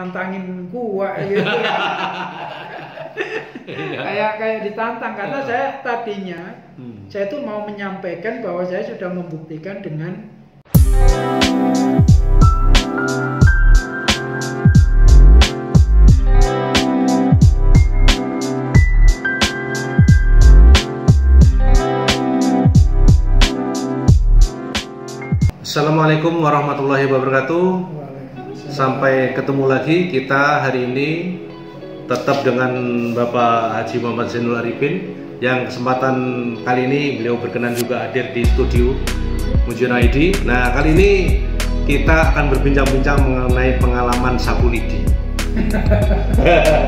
tantangin gua gitu. kayak ditantang karena saya tadinya saya tuh mau menyampaikan bahwa saya sudah membuktikan dengan Assalamualaikum warahmatullahi wabarakatuh. Sampai ketemu lagi kita hari ini tetap dengan Bapak Haji Muhammad Zainul Arifin yang kesempatan kali ini beliau berkenan juga hadir di studio Mujian ID. Nah, kali ini kita akan berbincang-bincang mengenai pengalaman sapu lidi.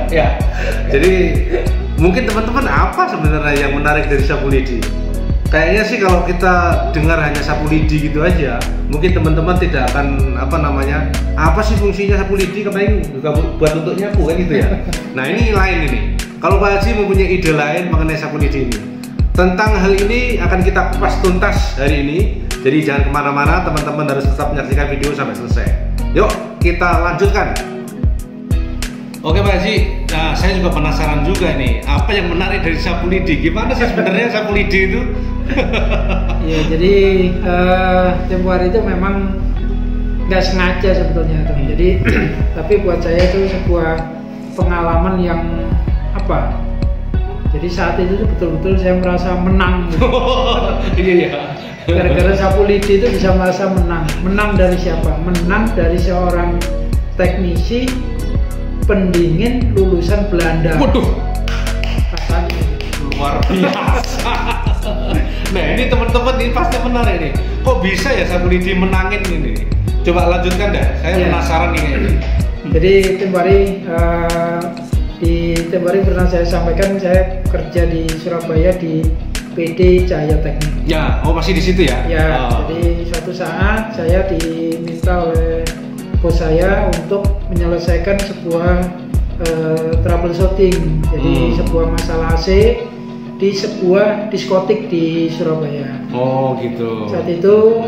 Ya. Jadi mungkin teman-teman apa sebenarnya yang menarik dari sapu lidi? Kayaknya sih kalau kita dengar hanya sapu lidi gitu aja, mungkin teman-teman tidak akan apa sih fungsinya sapu lidi, kemarin juga buat untuk nyapu kan gitu ya. Nah ini lain ini. Kalau Pak Haji mempunyai ide lain mengenai sapu lidi ini, tentang hal ini akan kita kupas tuntas hari ini. Jadi jangan kemana-mana, teman-teman harus tetap menyaksikan video sampai selesai. Yuk kita lanjutkan. Oke Pak Haji, nah saya juga penasaran juga nih, apa yang menarik dari sapu lidi? Gimana sih sebenarnya sapu lidi itu? Ya jadi tempo hari itu memang nggak sengaja sebetulnya tuh. Jadi tapi buat saya itu sebuah pengalaman yang apa? Jadi saat itu betul-betul saya merasa menang. Gitu. Iya. Gara-gara sapu lidi itu bisa merasa menang. Menang dari siapa? Menang dari seorang teknisi pendingin lulusan Belanda. Waduh, katanya luar biasa. Nah ini teman-teman ini pasti menarik nih. Kok bisa ya sapu lidi menangin ini? Coba lanjutkan dah. Saya penasaran nih ini. Jadi tempo hari pernah saya sampaikan saya kerja di Surabaya di PD Cahaya Teknik. Ya, oh masih di situ ya? Ya. Jadi suatu saat saya diminta oleh bos saya untuk menyelesaikan sebuah troubleshooting, jadi sebuah masalah AC di sebuah diskotik di Surabaya. Oh gitu. Saat itu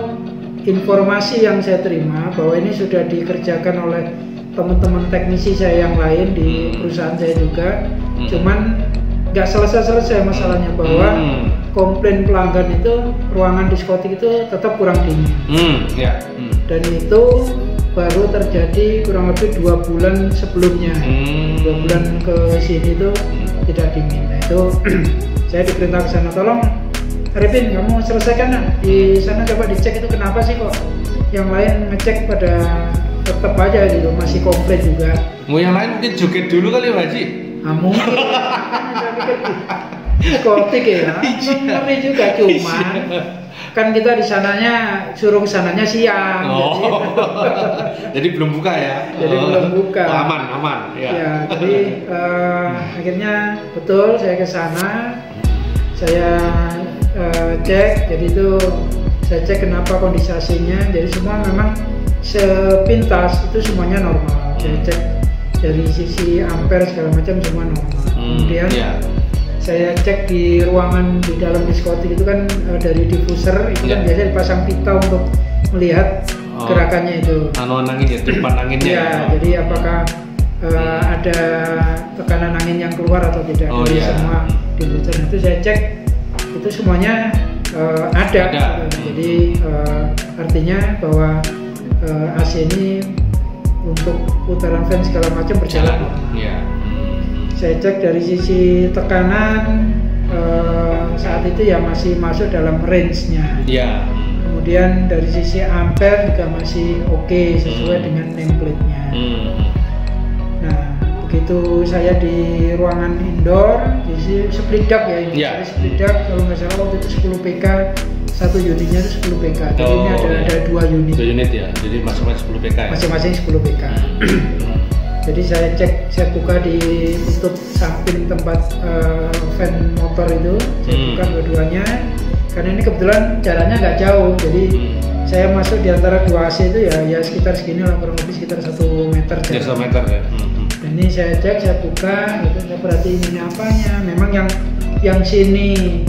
informasi yang saya terima bahwa ini sudah dikerjakan oleh teman-teman teknisi saya yang lain di perusahaan saya juga, cuman nggak selesai masalahnya bahwa komplain pelanggan itu ruangan diskotik itu tetap kurang dingin. Dan itu baru terjadi kurang lebih 2 bulan sebelumnya. 2 bulan ke sini itu tidak dingin. Nah itu saya diperintah ke sana, tolong Arifin kamu selesaikan di sana, coba dicek itu kenapa sih kok yang lain ngecek pada tetap aja gitu masih komplain juga. Mau yang lain mungkin joget dulu kali Pak Haji. Mungkin saya pikir diskotik ya, ngeri juga cuman. Kan kita di sananya suruh ke sananya siang. Jadi belum buka ya? Jadi belum buka. Aman ya. Ya, jadi akhirnya betul saya ke sana, saya cek, jadi itu saya cek kenapa kondisi AC-nya, jadi semua memang sepintas itu semuanya normal. Saya cek dari sisi ampere segala macam semua normal. Kemudian saya cek di ruangan di dalam diskotik itu kan dari diffuser itu kan biasa dipasang pita untuk melihat gerakannya itu. Angin ya, tiupan anginnya. Ya, jadi apakah ada tekanan angin yang keluar atau tidak. Jadi semua diffuser itu saya cek itu semuanya ada. Jadi artinya bahwa AC ini untuk putaran fan segala macam berjalan. Saya cek dari sisi tekanan saat itu ya masih masuk dalam range-nya. Kemudian dari sisi ampere juga masih oke sesuai dengan nameplate-nya. Nah begitu saya di ruangan indoor, di split duct ya ini. Jadi split duct kalau nggak salah waktu itu 10 PK, satu unitnya itu 10 PK. Jadi ini ada 2 unit. 2 unit ya, jadi masing-masing 10 PK ya? Masing-masing 10 PK. Jadi saya cek, saya buka di tutup samping tempat fan motor itu, saya buka dua-duanya. Karena ini kebetulan jaraknya nggak jauh, jadi saya masuk di antara 2 AC itu ya sekitar segini lah, kurang lebih sekitar 1 meter. Ya 1 meter ya. Dan ini saya cek, saya buka, gitu, saya perhatiin ini apanya. Memang yang sini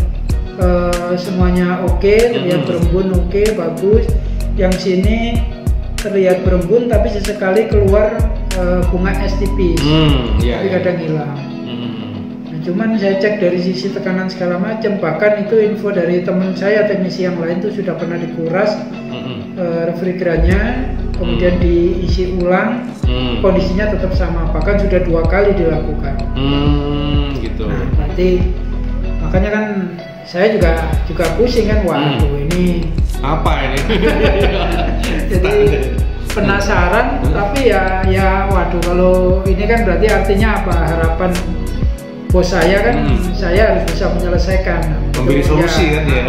semuanya oke, terlihat berembun oke, bagus. Yang sini terlihat berembun tapi sesekali keluar bunga es tipis, tapi kadang hilang. Nah, cuman saya cek dari sisi tekanan segala macam, bahkan itu info dari teman saya teknisi yang lain itu sudah pernah dikuras refrigerannya, kemudian diisi ulang, kondisinya tetap sama, bahkan sudah 2 kali dilakukan. Gitu. Nah, berarti makanya kan saya juga pusing kan, waduh ini apa ini? Jadi penasaran, tapi ya waduh, kalau ini kan berarti artinya apa, harapan bos saya kan saya harus bisa menyelesaikan, memberi solusi kan ya.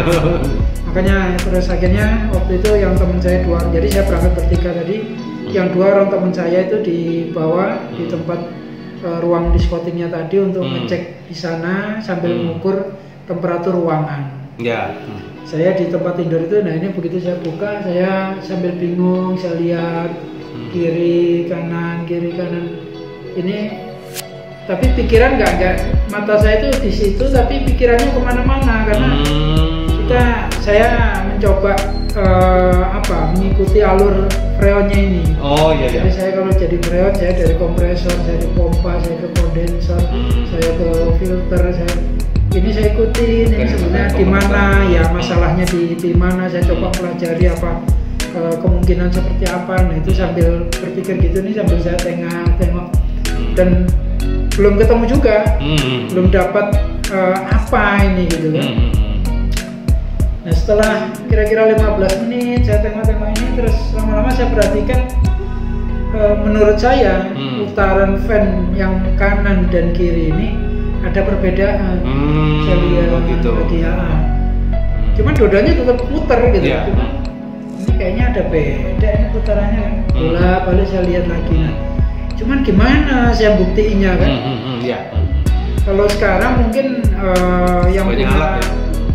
Makanya terus akhirnya waktu itu yang teman saya 2, jadi saya berangkat bertiga tadi, yang 2 orang teman saya itu dibawa di tempat ruang diskotiknya tadi untuk ngecek di sana sambil mengukur temperatur ruangan. Ya. Saya di tempat indoor itu, nah ini begitu saya buka, saya sambil bingung, saya lihat kiri kanan, ini, tapi pikiran nggak, mata saya itu di situ, tapi pikirannya kemana-mana karena saya mencoba mengikuti alur freonnya ini. Oh iya. Jadi saya kalau jadi freon, saya dari kompresor, saya di pompa, saya ke kondensor, saya ke filter, ini saya ikutin, ini sebenarnya di mana ya masalahnya di mana, saya coba pelajari apa kemungkinan seperti apa. Nah itu sambil berpikir gitu nih, sambil saya tengok dan belum ketemu juga, belum dapat apa ini gitu kan. Nah setelah kira-kira 15 menit saya tengok ini, terus lama-lama saya perhatikan menurut saya putaran fan yang kanan dan kiri ini ada perbedaan. Saya lihat gitu. Cuman dua-duanya tetap putar gitu. Cuman ini kayaknya ada beda ini putarannya kan. Bolak-balik saya lihat lagi. Nah, cuman gimana saya buktiinnya kan? Kalau sekarang mungkin yang punya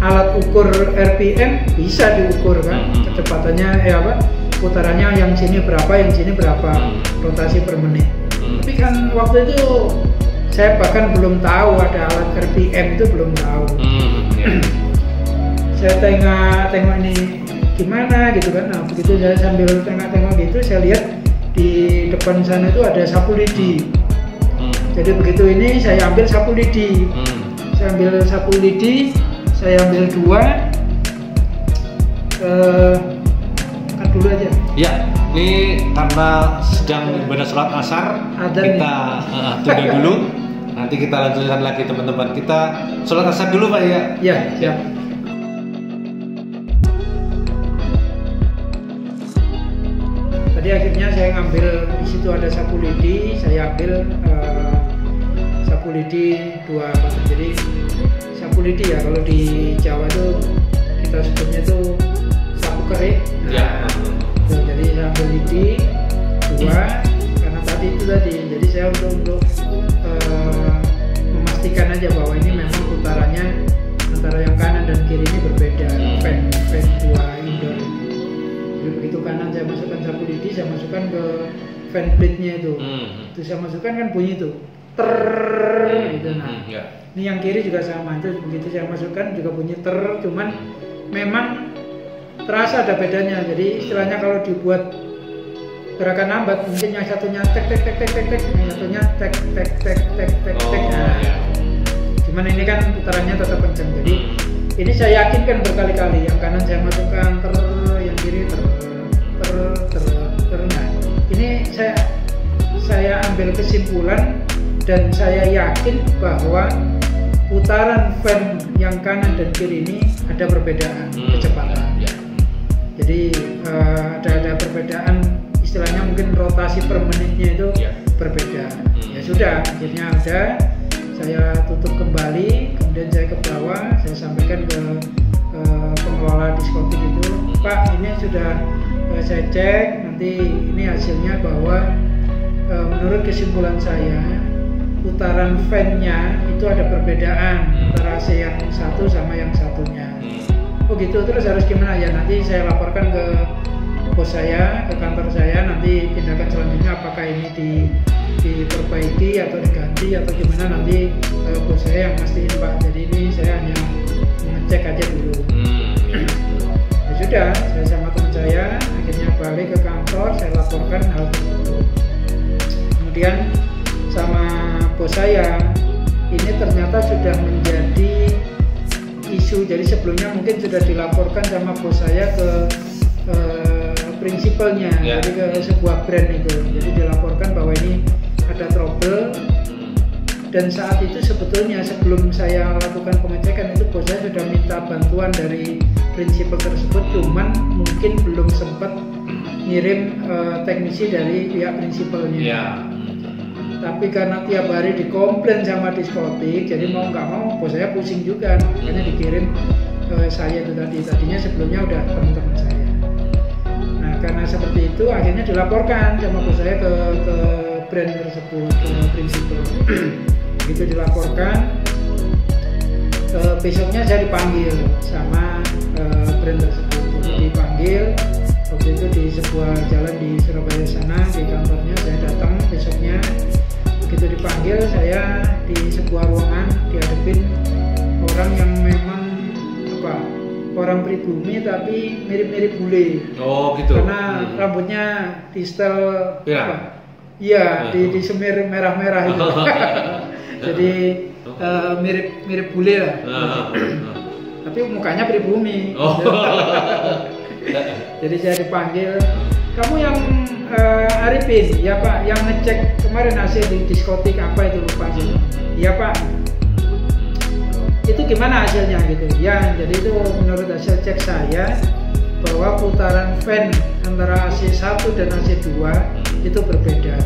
alat ukur RPM bisa diukur kan, kecepatannya putarannya yang sini berapa, yang sini berapa, rotasi per menit. Tapi kan waktu itu saya bahkan belum tahu ada alat RPM, itu belum tahu. Saya tengok ini gimana gitu kan. Nah begitu saya sambil tengok gitu, saya lihat di depan sana itu ada sapu lidi. Jadi begitu ini saya ambil sapu lidi, saya ambil 2, kan dulu aja. Ya, ini karena sedang ibadah sholat asar, kita tunda dulu. Nanti kita lanjutkan lagi teman-teman. Kita sholat asar dulu Pak ya? Ya, siap. Tadi akhirnya saya ngambil, di situ ada sapu lidi, saya ambil sapu lidi 2 batang. Jadi sapu lidi ya kalau di Jawa itu kita sebutnya itu sapu kerik. Jadi saya ambil lidi 2 karena tadi itu tadi. Jadi saya untuk memastikan aja bahwa ini memang putarannya antara yang kanan dan kiri ini berbeda. Fan 2 indoor. Jadi begitu kanan saya masukkan sapu lidi, saya masukkan ke fan plate-nya itu. Itu saya masukkan kan bunyi itu. Gitu. Nah, ini yang kiri juga sama, itu begitu saya masukkan juga bunyi cuman memang terasa ada bedanya. Jadi istilahnya kalau dibuat gerakan lambat, mungkin yang satunya tek, yang satunya tek. Cuman ini kan putarannya tetap kencang. Jadi ini saya yakinkan berkali-kali, yang kanan saya masukkan yang kiri ter. Nah, ini saya ambil kesimpulan dan saya yakin bahwa putaran fan yang kanan dan kiri ini ada perbedaan kecepatan. Jadi ada perbedaan, istilahnya mungkin rotasi per menitnya itu berbeda. Ya sudah, akhirnya saya tutup kembali, kemudian saya ke bawah, saya sampaikan ke pengelola diskotik itu, Pak ini sudah saya cek, nanti ini hasilnya bahwa menurut kesimpulan saya putaran fan-nya itu ada perbedaan antara AC yang satu sama yang satunya. Oh gitu, terus harus gimana ya? Nanti saya laporkan ke bos saya, ke kantor saya, nanti tindakan selanjutnya apakah ini diperbaiki atau diganti atau gimana, nanti bos saya yang mastiin Pak. Jadi ini saya hanya mengecek aja dulu. Ya sudah, saya sama teman saya akhirnya balik ke kantor, saya laporkan hal tersebut. kemudian sama bos saya ini ternyata sudah menjadi isu. Jadi sebelumnya mungkin sudah dilaporkan sama bos saya ke prinsipalnya, jadi ke sebuah brand itu. Jadi dilaporkan bahwa ini ada trouble. Dan saat itu sebetulnya sebelum saya lakukan pengecekan itu bos saya sudah minta bantuan dari prinsipal tersebut, cuman mungkin belum sempat ngirim teknisi dari pihak prinsipalnya. Tapi karena tiap hari dikomplain sama diskotik, jadi mau nggak mau bos saya pusing juga, makanya dikirim ke saya itu tadinya sebelumnya udah teman-teman saya. Nah karena seperti itu akhirnya dilaporkan sama bos saya ke brand tersebut, ke prinsipal. Begitu dilaporkan, besoknya saya dipanggil sama brand tersebut. Jadi dipanggil waktu itu di sebuah jalan di Surabaya sana, di kantornya saya datang besoknya. Begitu dipanggil, saya di sebuah ruangan dihadapin orang yang memang orang pribumi tapi mirip-mirip bule. Oh gitu. Karena rambutnya di style Iya, disemir merah-merah itu. Jadi mirip bule lah. Tapi mukanya pribumi. Jadi saya dipanggil, kamu yang Arifin, ya Pak, yang ngecek kemarin hasil di diskotik apa itu lupa sih. Iya Pak. Itu gimana hasilnya gitu? Ya, jadi itu menurut hasil cek saya bahwa putaran fan antara AC1 dan AC2 itu berbeda.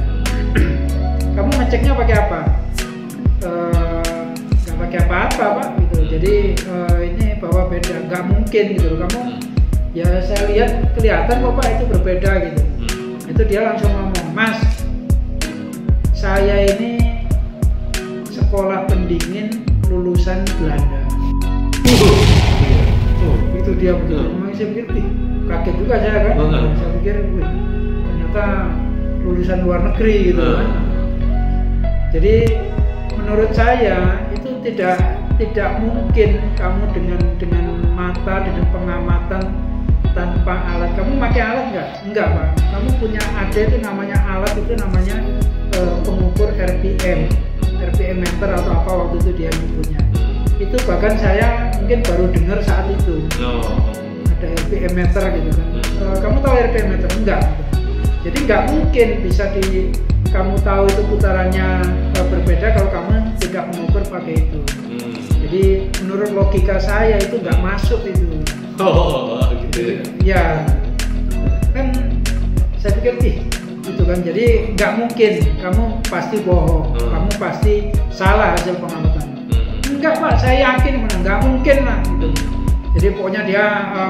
Kamu ngeceknya pakai apa? Nggak pakai apa-apa Pak gitu. Jadi ini bahwa beda, nggak mungkin gitu. Kamu ya saya lihat kelihatan kok Pak itu berbeda gitu. Itu dia langsung ngomong, Mas, saya ini sekolah pendingin lulusan Belanda. Itu dia begitu. Memang saya pikir, kaget juga saya kan. Saya pikir, ternyata lulusan luar negeri gitu kan. Jadi menurut saya itu tidak mungkin kamu dengan mata, dengan pengamatan tanpa alat. Kamu pakai alat nggak? Enggak Pak. Kamu punya ada itu namanya alat, itu namanya pengukur RPM meter atau apa waktu itu dia nyebutnya. Itu bahkan saya mungkin baru dengar saat itu. Ada RPM meter gitu kan. Kamu tahu RPM meter? Enggak. Jadi nggak mungkin bisa kamu tahu itu putarannya berbeda kalau kamu tidak mengukur pakai itu. Jadi menurut logika saya itu nggak masuk itu. Gitu ya. Kan saya pikir gitu kan. Jadi nggak mungkin, kamu pasti bohong, kamu pasti salah hasil pengamatan. Enggak Pak, saya yakin nggak mungkin lah gitu. Jadi pokoknya dia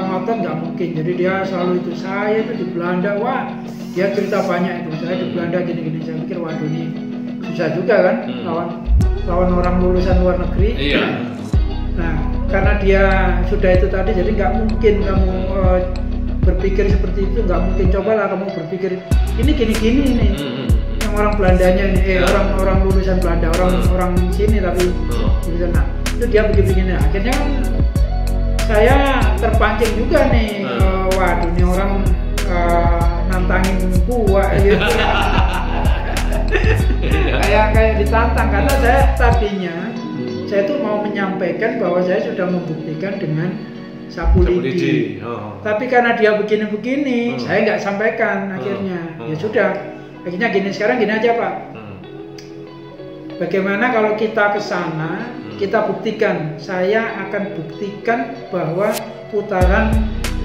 ngotot nggak mungkin. Jadi dia selalu itu, saya itu di Belanda, wah dia cerita banyak itu, saya di Belanda gini-gini. Saya pikir waduh ini susah juga kan lawan orang lulusan luar negeri. Nah karena dia sudah itu tadi, jadi nggak mungkin kamu berpikir seperti itu, nggak mungkin. Cobalah kamu berpikir ini gini-gini nih, yang orang Belandanya ini, orang lulusan Belanda, orang sini tapi gitu. Nah itu dia begini-begini. Akhirnya kan saya terpancing juga nih, waduh ini orang nantangin gua gitu. kayak ditantang, karena saya tadinya saya tuh mau menyampaikan bahwa saya sudah membuktikan dengan sapu lidi. Tapi karena dia begini-begini, saya nggak sampaikan akhirnya. Ya sudah, akhirnya sekarang gini aja Pak. Bagaimana kalau kita ke sana, kita buktikan. Saya akan buktikan bahwa putaran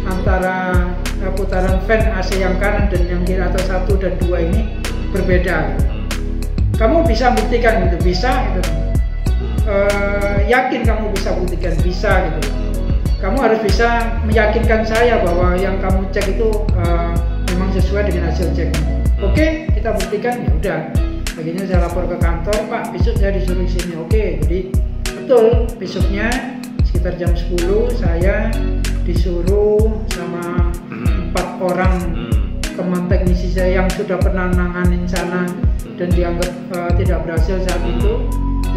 antara putaran fan AC yang kanan dan yang kiri atau 1 dan 2 ini berbeda. Kamu bisa buktikan gitu, bisa gitu. Yakin kamu bisa buktikan, bisa gitu. Kamu harus bisa meyakinkan saya bahwa yang kamu cek itu memang sesuai dengan hasil ceknya. Oke, kita buktikan, ya udah. Akhirnya saya lapor ke kantor, Pak, besok saya disuruh sini. Oke, jadi betul besoknya sekitar jam 10 saya disuruh sama 4 orang teman teknisi saya yang sudah pernah nanganin sana dan dianggap tidak berhasil saat itu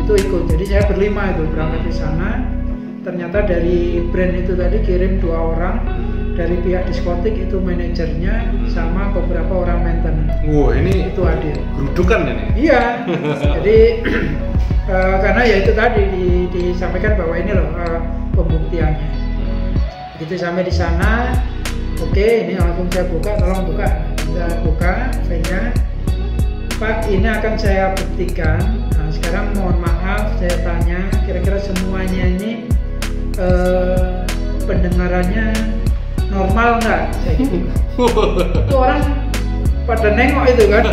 ikut. Jadi saya berlima itu berangkat ke sana. Ternyata dari brand itu tadi kirim 2 orang dari pihak diskotik itu manajernya sama beberapa orang maintenance. Wow, ini itu hadir. Gerudukan ini. Iya. Jadi karena ya itu tadi disampaikan bahwa ini loh pembuktiannya. Begitu sampai di sana, oke, ini langsung saya buka, tolong buka. Saya buka filenya. Pak, ini akan saya buktikan. Nah, sekarang mohon maaf, saya tanya, kira-kira semuanya ini pendengarannya normal nggak? Saya gitu. Itu orang pada nengok itu kan.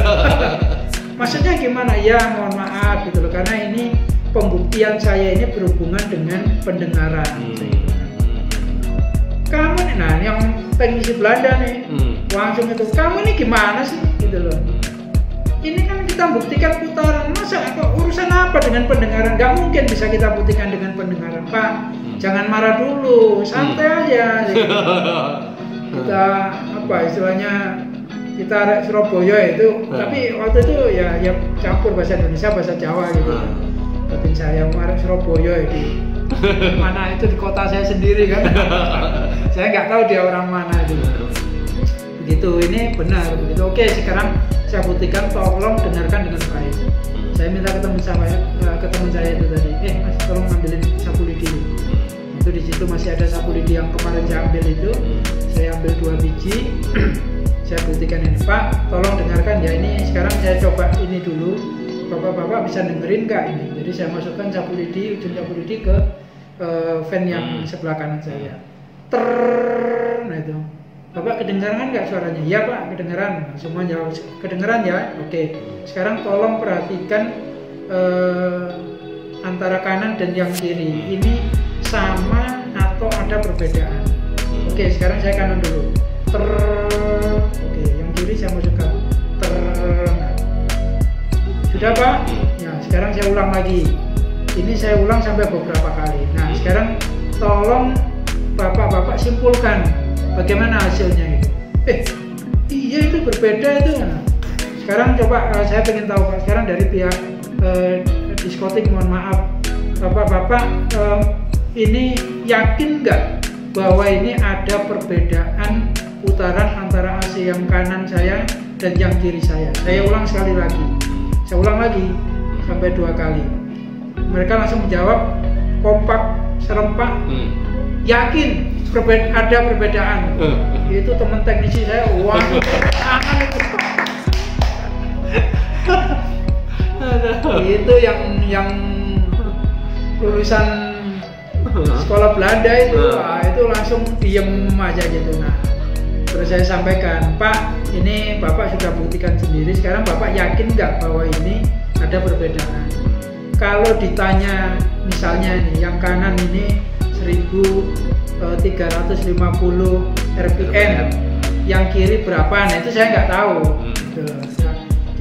Maksudnya gimana? Ya mohon maaf gitu loh, karena ini pembuktian saya ini berhubungan dengan pendengaran. Kamu nih, nah yang teknisi Belanda nih, langsung itu, kamu ini gimana sih gitu loh. Ini kan kita buktikan putaran, masa urusan apa dengan pendengaran? Gak mungkin bisa kita buktikan dengan pendengaran. Pak, jangan marah dulu, santai aja gitu. Kita apa istilahnya, kita arek Surabaya itu, tapi waktu itu ya campur bahasa Indonesia, bahasa Jawa gitu. Batin saya arek Surabaya itu. Mana itu di kota saya sendiri kan. Saya nggak tahu dia orang mana itu. Begitu, ini benar begitu. Oke, sekarang saya buktikan, tolong dengarkan dengan baik. Saya minta ke teman saya itu tadi, mas tolong ambilin sapu lidi. Itu di situ masih ada sapu lidi yang kemarin saya ambil itu. Saya ambil 2 biji. Saya buktikan ini, Pak, tolong dengarkan ya, ini sekarang saya coba ini dulu. Bapak-bapak bisa dengerin nggak ini? Jadi saya masukkan sapu lidi, ujung sapu lidi ke fan yang sebelah kanan saya. Nah itu. Bapak kedengaran nggak suaranya? Ya Pak, kedengaran. Semua jawab kedengaran ya. Oke. Sekarang tolong perhatikan antara kanan dan yang kiri. Ini sama atau ada perbedaan? Oke, sekarang saya kanan dulu. Oke, yang kiri saya masukkan. Sudah Pak? Ya, sekarang saya ulang lagi. Ini saya ulang sampai beberapa kali. Nah, sekarang tolong Bapak-bapak simpulkan bagaimana hasilnya itu. Iya itu berbeda itu. Nah, sekarang coba saya ingin tahu Pak, sekarang dari pihak diskotik, mohon maaf Bapak-bapak, ini yakin nggak bahwa ini ada perbedaan putaran antara AC yang kanan saya dan yang kiri saya? Saya ulang sekali lagi. Saya ulang lagi sampai 2 kali. Mereka langsung menjawab kompak, serempak, yakin ada perbedaan. Itu teman teknisi saya, wah, tangan itu. Itu yang lulusan sekolah Belanda itu, itu langsung diem aja gitu. Nah, terus saya sampaikan, Pak, ini Bapak sudah buktikan sendiri. Sekarang Bapak yakin nggak bahwa ini ada perbedaan? Kalau ditanya, misalnya nih, yang kanan ini 1350 RPM, yang kiri berapa? Nah itu saya nggak tahu.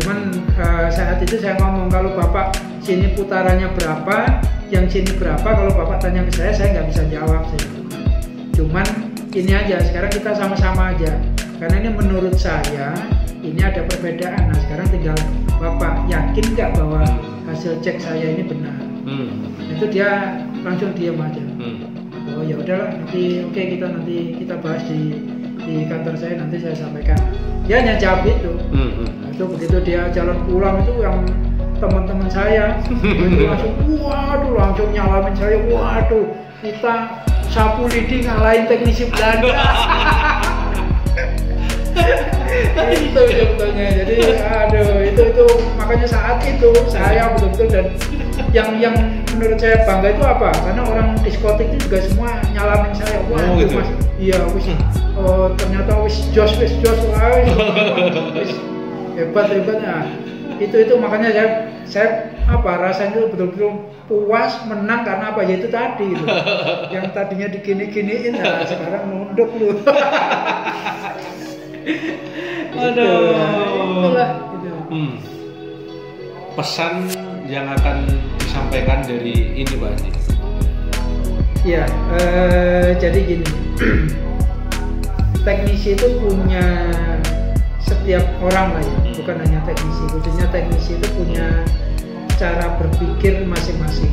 Cuman saat itu saya ngomong, kalau Bapak sini putarannya berapa, yang sini berapa, kalau Bapak tanya ke saya nggak bisa jawab sih. Cuman ini aja, sekarang kita sama-sama aja, karena ini menurut saya ini ada perbedaan. Nah sekarang tinggal Bapak yakin nggak bahwa hasil cek saya ini benar. Itu dia langsung diam aja. Oh ya udahlah, nanti kita bahas di kantor saya, nanti saya sampaikan. Dia hanya jawab itu. Itu begitu dia jalan pulang itu yang teman-teman saya itu langsung nyalamin saya. Waduh, kita sapu lidi ngalahin teknisi Belanda. Itu sebetulnya. Jadi itu makanya saat itu saya betul-betul, dan yang menurut saya bangga itu apa? Karena orang diskotik itu juga semua nyalamin saya. Wah, gitu. Mas, iya wis. Ternyata wis jos wis hebat. Nah, itu makanya saya rasanya itu betul-betul puas, menang karena apa? Ya itu tadi gitu. Yang tadinya digini-giniin, nah sekarang nunduk lu. Itulah. Pesan yang akan disampaikan dari ini Pak Haji. Ya, jadi gini, teknisi itu punya, setiap orang lah ya, bukan hanya teknisi, khususnya teknisi itu punya cara berpikir masing-masing.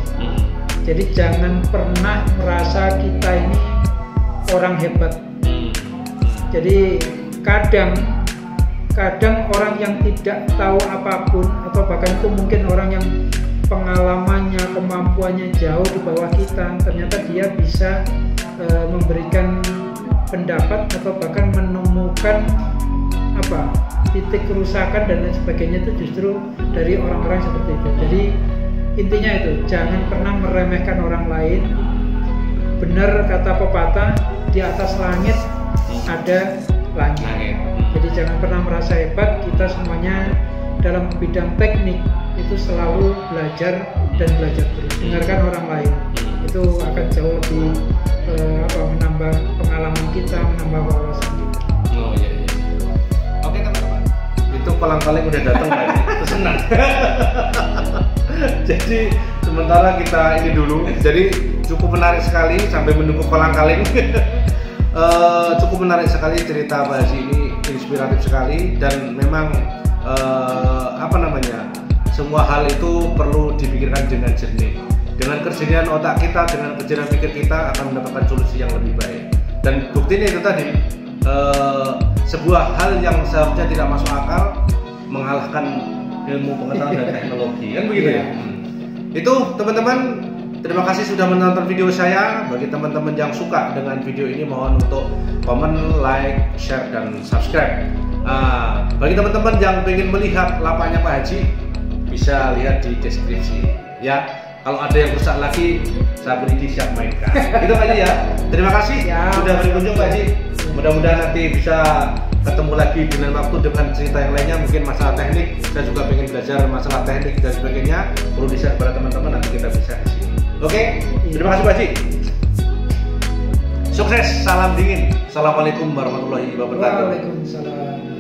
Jadi jangan pernah merasa kita ini orang hebat. Jadi kadang orang yang tidak tahu apapun atau bahkan itu mungkin orang yang pengalamannya, kemampuannya jauh di bawah kita, ternyata dia bisa memberikan pendapat atau bahkan menemukan titik kerusakan dan lain sebagainya itu justru dari orang-orang seperti itu. Jadi intinya itu, jangan pernah meremehkan orang lain. Benar kata pepatah, di atas langit ada langit. Jadi jangan pernah merasa hebat. Kita semuanya dalam bidang teknik itu selalu belajar dan belajar terus. Dengarkan orang lain, itu akan jauh lebih menambah pengalaman kita, menambah wawasan kita. Oh iya. Oke teman-teman, itu kolang-kaling udah datang tadi, itu senang. Jadi sementara kita ini dulu, jadi cukup menarik sekali sampai menunggu kolang-kaling. Cukup menarik sekali cerita Pak Haji ini, inspiratif sekali dan memang semua hal itu perlu dipikirkan dengan jernih. Dengan kejernihan otak kita, dengan kejernihan pikir kita akan mendapatkan solusi yang lebih baik. Dan buktinya itu tadi, sebuah hal yang seharusnya tidak masuk akal mengalahkan ilmu pengetahuan dan teknologi, kan begitu ya? Itu teman-teman, terima kasih sudah menonton video saya. Bagi teman-teman yang suka dengan video ini, mohon untuk komen, like, share, dan subscribe. Bagi teman-teman yang ingin melihat lapaknya Pak Haji, bisa lihat di deskripsi ya. Kalau ada yang rusak lagi, Sapulidi siap mainkan. Gitu aja ya. Terima kasih sudah berkunjung Pak Haji. Mudah-mudahan nanti bisa ketemu lagi dengan waktu dengan cerita yang lainnya, mungkin masalah teknik. Saya juga pengen belajar masalah teknik dan sebagainya. Perlu di-share kepada teman-teman, nanti kita bisa di sini. Oke? Terima kasih Pak Haji. Sukses, salam dingin. Assalamualaikum warahmatullahi wabarakatuh. Waalaikumsalam.